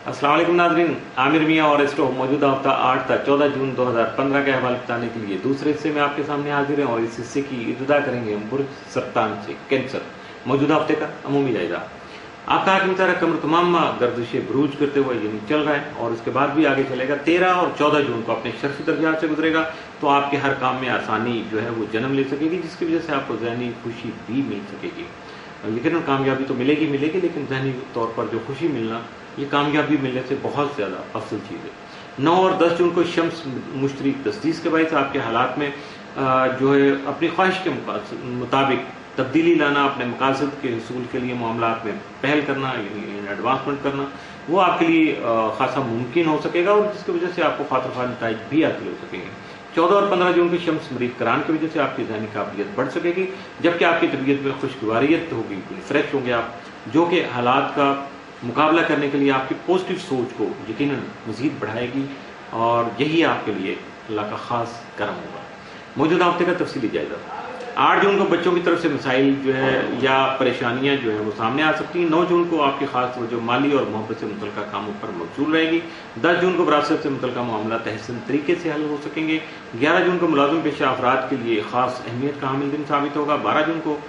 अस्सलाम वालेकुम नाज़रीन, आमिर मियाँ और स्टो मौजूदा हफ्ता 8 था 14 जून 2015 के अहवाल बताने के लिए दूसरे हिस्से में आपके सामने हाजिर हैं और इस हिस्से की इब्तिदा करेंगे हम बुर्ज सरतान से कैंसर मौजूदा हफ्ते का अमूमी जायजा। आपका हाकिम तारा कमर तमाम गर्दिश बुरूज करते हुए यानी चल रहा है और उसके बाद भी आगे चलेगा। 13 और 14 जून को अपने शर्फी दर्जात से गुजरेगा तो आपके हर काम में आसानी जो है वो जन्म ले सकेगी, जिसकी वजह से आपको ज़हनी खुशी भी मिल सकेगी। लेकिन कामयाबी तो मिलेगी, लेकिन ज़हनी तौर पर जो खुशी मिलना ये कामयाबी मिलने से बहुत ज़्यादा अफसल चीज़ है। 9 और 10 जून को शम्स मुश्तरक तस्दीस के बायस आपके हालात में जो है अपनी ख्वाहिश के मुताबिक तब्दीली लाना, अपने मकासद के हसूल के लिए मामलात में पहल करना यानी एडवांसमेंट करना वो आपके लिए खासा मुमकिन हो सकेगा और जिसकी वजह से आपको खातिर नताइज भी हासिल हो सकेंगे। 14 और 15 जून की शम्स मरीज करान की वजह से आपकी ज़हनी काबिलियत बढ़ सकेगी, जबकि आपकी तबीयत में खुशगवारियत होगी, फ्रेश होंगे आप, जो कि हालात का मुकाबला करने के लिए आपकी पॉजिटिव सोच को यकीनन मज़ीद बढ़ाएगी और यही आपके लिए अल्लाह का ख़ास करम होगा। मौजूदा हफ्ते का तफसीली जायजा। 8 जून को बच्चों की तरफ से मसाइल जो है या परेशानियां जो है वो सामने आ सकती हैं। 9 जून को आपकी खास तवज्जो माली और मोहब्बत से मुतल्लिका कामों पर मबसूल रहेगी। 10 जून को विरासत से मुतल्लिका मामला तहसीन तरीके से हल हो सकेंगे। 11 जून को मुलाजिम पेशा अफराद के लिए खास अहमियत का हामिल दिन साबित होगा। 12 जून को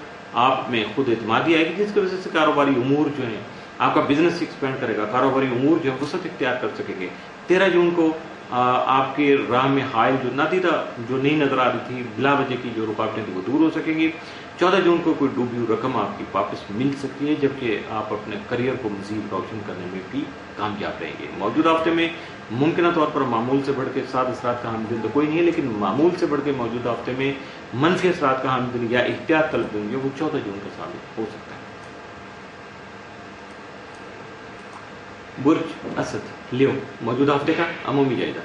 आप में खुद एतमादी आएगी, जिसकी वजह से कारोबारी उमूर जो है आपका बिजनेस एक्सपेंड करेगा, कारोबारी उमूर जो है वसत इख्तियार कर सकेंगे। 13 जून को आपके राह में हायल जो नादीदा जो नहीं नजर आ रही थी, बिला वजह की जो रुकावटें थी वो दूर हो सकेंगी। 14 जून को कोई डूबी हुई रकम आपकी वापस मिल सकती है, जबकि आप अपने करियर को मजीद रोशन करने में भी कामयाब रहेंगे। मौजूदा हफ्ते में मुमकिन तौर पर मामूल से बढ़ के साद असरात का हामिल दिन तो कोई नहीं है, लेकिन मामूल से बढ़ के मौजूदा हफ्ते में मनफी असरात का हामिल दिन या एहतियात तलब दिन जो वो 14 जून का साबित हो सकता है। बुर्ज असद लियो मौजूदा हफ्ते का अमूमी जायजा।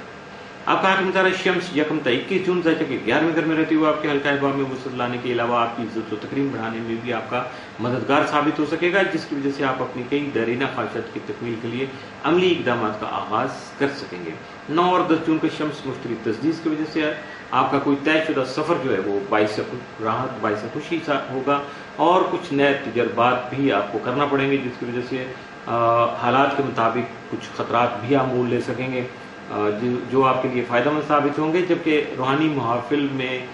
आपका हाकिम तारा शम्स यकम ता 21 जून से 11वें घर में रहती हुए आपके हल्का अहबाब में वसत लाने के अलावा आपकी इज्जत व तकरीम बढ़ाने में भी आपका मददगार साबित हो सकेगा, जिसकी वजह से आप अपनी कई दरीना ख्वाहिशात की तकमील के लिए अमली इकदाम का आगाज कर सकेंगे। 9 और 10 जून को शम्स मुश्तरक तस्दीस की वजह से आपका कोई तयशुदा सफ़र जो है वो बाइस राहत बाइस खुशी सा होगा और कुछ नए तजर्बात भी आपको करना पड़ेंगे, जिसकी वजह से हालात के मुताबिक कुछ ख़तरात भी आप मोल ले सकेंगे जो आपके लिए फ़ायदेमंद साबित होंगे, जबकि रूहानी महफिल में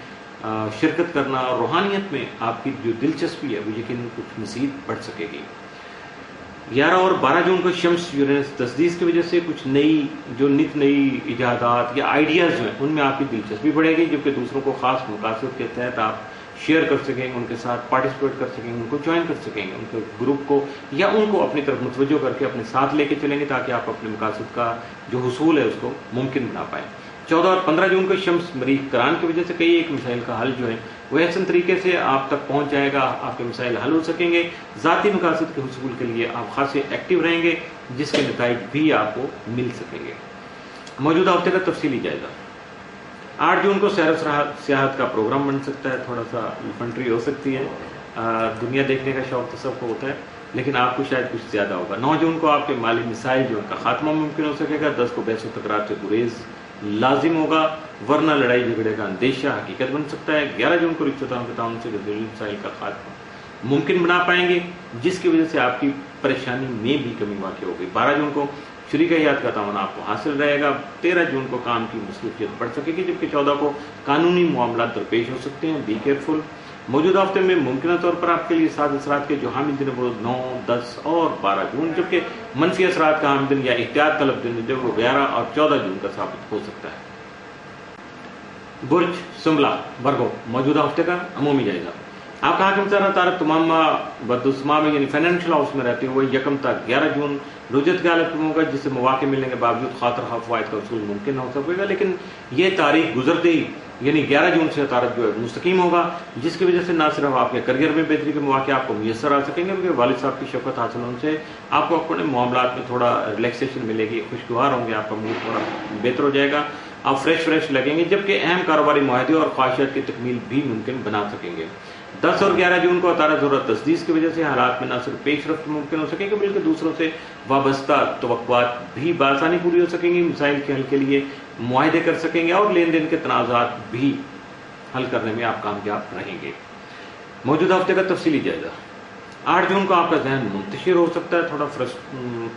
शिरकत करना और रूहानियत में आपकी जो दिलचस्पी है वो यकीनन कुछ मज़ीद बढ़ सकेगी। 11 और 12 जून को शम्स यूरेनस तस्दीस की वजह से कुछ नित नई इजादात या आइडियाज़ जो हैं उनमें आपकी दिलचस्पी बढ़ेगी, जबकि दूसरों को ख़ास मकासद के तहत आप शेयर कर सकेंगे, उनके साथ पार्टिसिपेट कर सकेंगे, उनको ज्वाइन कर सकेंगे, उनके ग्रुप को या उनको अपनी तरफ मुतवज्जो करके अपने साथ लेके चलेंगे ताकि आप अपने मकासद का जो हुसूल है उसको मुमकिन बना पाएँ। 14 और 15 जून को शम्स मरीज करान की वजह से कई एक मसाइल का हल जो है वह ऐसे तरीके से आप तक पहुँच जाएगा, आपके मसाइल हल हो सकेंगे। ज़ाती मकासद के हुसूल के लिए आप खासे एक्टिव रहेंगे, जिसके नताइज भी आपको मिल सकेंगे। मौजूदा हफ्ते का तफसीली जायजा। 8 जून को सैर सियाहत का प्रोग्राम बन सकता है, थोड़ा सा इन्फेंट्री हो सकती है, दुनिया देखने का शौक तो सबको होता है, लेकिन आपको शायद कुछ ज़्यादा होगा। 9 जून को आपके माली मिसाइल जो उनका खात्मा मुमकिन हो सकेगा। 10 को बहस व तकरार से गुरेज लाजिम होगा, वरना लड़ाई झगड़े का अंदेशा हकीकत बन सकता है। 11 जून को रिश्तेदारों के ताउन से गजरीली मिसाइल का खात्मा मुमकिन बना पाएंगे, जिसकी वजह से आपकी परेशानी में भी कमी वाक़ होगी। 12 जून को शरीक हयात का तावन आपको हासिल रहेगा। 13 जून को काम की मसरूफियत बढ़ सकेगी, जबकि 14 को कानूनी मामला दरपेश हो सकते हैं, बी केयरफुल। मौजूदा हफ्ते में मुमकिन तौर पर आपके लिए साद असरात के जो हामिल दिन वो 9, 10 और 12 जून, जबकि मनफी असरात का हामिल दिन या एहतियात तलब दिन जो वो 11 और 14 जून का साबित हो सकता है। बुर्ज सुमला वर्गो मौजूदा हफ्ते का अमूमी जायजा। आपका हाकिम तारा तमाम बदुस्मा में यानी फाइनेंशियल हाउस में रहते हुए यकम तक 11 जून रुजत की हालत में होगा, जिससे मौके मिलने के बावजूद खातर फ़वाइद का वसूल मुमकिन हो सकेगा, लेकिन ये तारीख गुजरते ही यानी 11 जून से तारक जो है मुस्तकीम होगा, जिसकी वजह से ना सिर्फ आपके करियर में बेहतरी के मौके आपको मुयसर आ सकेंगे, बल्कि वालिद साहब की शफ़क़त हासिल होने से आपको अपने मामलात में थोड़ा रिलैक्सेशन मिलेगी, खुशगवार होंगे, आपका मूड थोड़ा बेहतर हो जाएगा, आप फ्रेश लगेंगे, जबकि अहम कारोबारी मुआहदे और ख्वाहिशात की तकमील भी मुमकिन बना सकेंगे। 10 और 11 जून को तारा ज़रूरत तस्दीस की वजह से हालात में न सिर्फ पेशरफ्त मुमकिन हो सकेगी, बल्कि दूसरों से वाबस्ता तवक्कुआत भी बासानी पूरी हो सकेंगी, मिसाइल के हल के लिए मुआहदे कर सकेंगे और लेन देन के तनाज़ात भी हल करने में आप कामयाब रहेंगे। मौजूदा हफ्ते का तफसीली जायजा। 8 जून को आपका जहन मुंतशिर हो सकता है, थोड़ा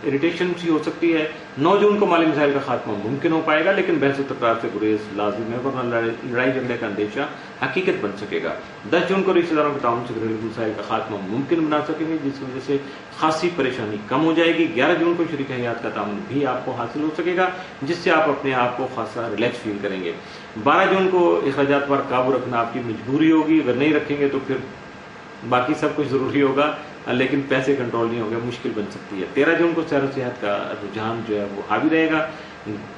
इरिटेशन सी हो सकती है। 9 जून को माली मसाइल का खात्मा मुमकिन हो पाएगा, लेकिन बहस व तकरार से गुरेज लाजिम है, वरना लड़ाई झगड़े का अंदेशा हकीकत बन सकेगा। 10 जून को रिश्तेदारों के ताउन से घरेलू मसाइल का खात्मा मुमकिन बना सकेंगे, जिसकी वजह से खासी परेशानी कम हो जाएगी। 11 जून को शरीक हयात का ताउन भी आपको हासिल हो सकेगा, जिससे आप अपने आप को खासा रिलैक्स फील करेंगे। 12 जून को अखराजात पर काबू रखना आपकी मजबूरी होगी, अगर नहीं रखेंगे तो फिर बाकी सब कुछ ज़रूरी होगा, लेकिन पैसे कंट्रोल नहीं होगा, मुश्किल बन सकती है। 13 जून को सैर सेहत का रुझान जो है वो हावी रहेगा।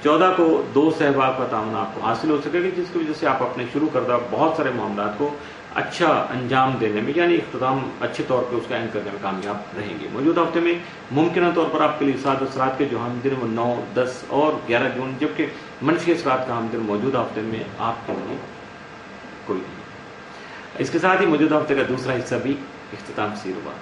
14 को दोस्त सहबाब का ताउन आपको हासिल हो सकेगा, जिसकी वजह से आप अपने शुरू करदा बहुत सारे मामलात को अच्छा अंजाम देने में, यानी इख्तिताम अच्छे तौर पे उसका एंड करने में कामयाब रहेंगे। मौजूदा हफ्ते में मुमकिन तौर पर आपके लिए साद असरात के जो हम दिन वो 9, 10 और 11 जून, जबकि मनफी असरात का हम दिन मौजूदा हफ्ते में आपके लिए कोई नहीं। इसके साथ ही मौजूदा हफ्ते का दूसरा हिस्सा भी इख्तिताम पसीर हुआ।